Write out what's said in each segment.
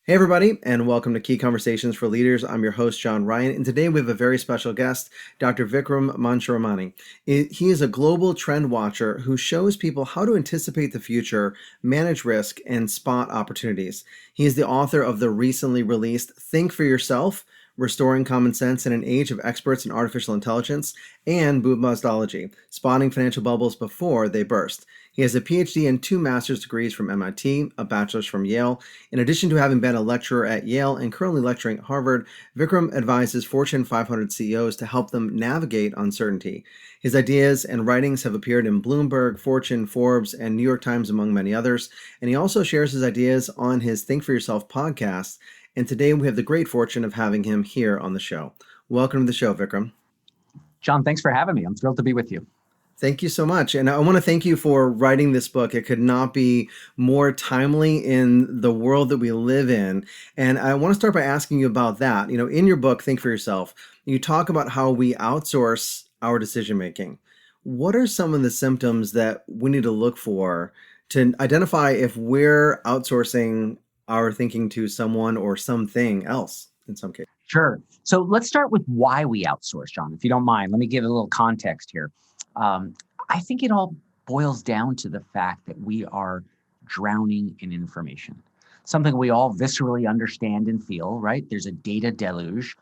Hey, everybody, and welcome to Key Conversations for Leaders. I'm your host, John Ryan, and today we have a very special guest, Dr. Vikram Mansharamani. He is a global trend watcher who shows people how to anticipate the future, manage risk, and spot opportunities. He is the author of the recently released Think for Yourself, Restoring Common Sense in an Age of Experts in Artificial Intelligence, and BOOMBUSTOLOGY, Spotting Financial Bubbles Before They Burst. He has a PhD and 2 master's degrees from MIT, a bachelor's from Yale. In addition to having been a lecturer at Yale and currently lecturing at Harvard, Vikram advises Fortune 500 CEOs to help them navigate uncertainty. His ideas and writings have appeared in Bloomberg, Fortune, Forbes, and New York Times, among many others. And he also shares his ideas on his Think for Yourself podcast. And today we have the great fortune of having him here on the show. Welcome to the show, Vikram. John, thanks for having me. I'm thrilled to be with you. Thank you so much. And I want to thank you for writing this book. It could not be more timely in the world that we live in. And I want to start by asking you about that. You know, in your book, Think for Yourself, you talk about how we outsource our decision making. What are some of the symptoms that we need to look for to identify if we're outsourcing our thinking to someone or something else in some case? Sure. So let's start with why we outsource, John, if you don't mind. Let me give a little context here. I think it all boils down to the fact that we are drowning in information, something we all viscerally understand and feel, right? There's a data deluge.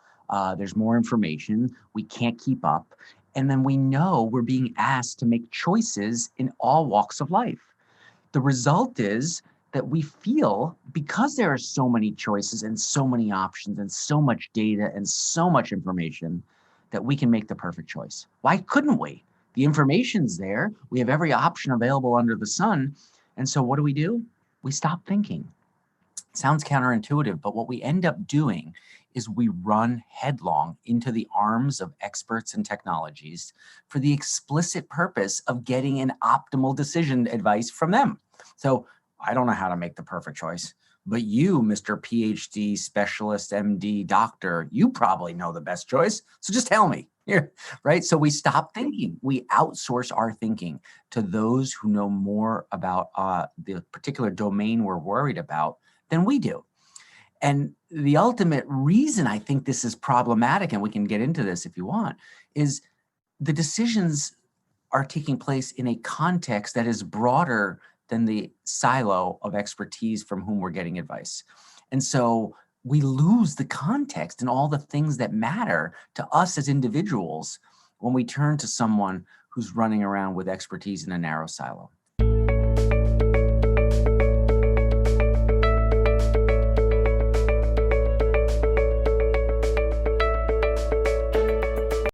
There's more information. We can't keep up. And then we know we're being asked to make choices in all walks of life. The result is that we feel, because there are so many choices and so many options and so much data and so much information, that we can make the perfect choice. Why couldn't we? The information's there. We have every option available under the sun. And so what do? We stop thinking. Sounds counterintuitive, but what we end up doing is we run headlong into the arms of experts and technologies for the explicit purpose of getting an optimal decision advice from them. So I don't know how to make the perfect choice, but you, Mr. PhD specialist, MD doctor, you probably know the best choice. So just tell me. Here, right? So we stop thinking. We outsource our thinking to those who know more about the particular domain we're worried about than we do. And the ultimate reason I think this is problematic, and we can get into this if you want, is the decisions are taking place in a context that is broader than the silo of expertise from whom we're getting advice. And so we lose the context and all the things that matter to us as individuals when we turn to someone who's running around with expertise in a narrow silo.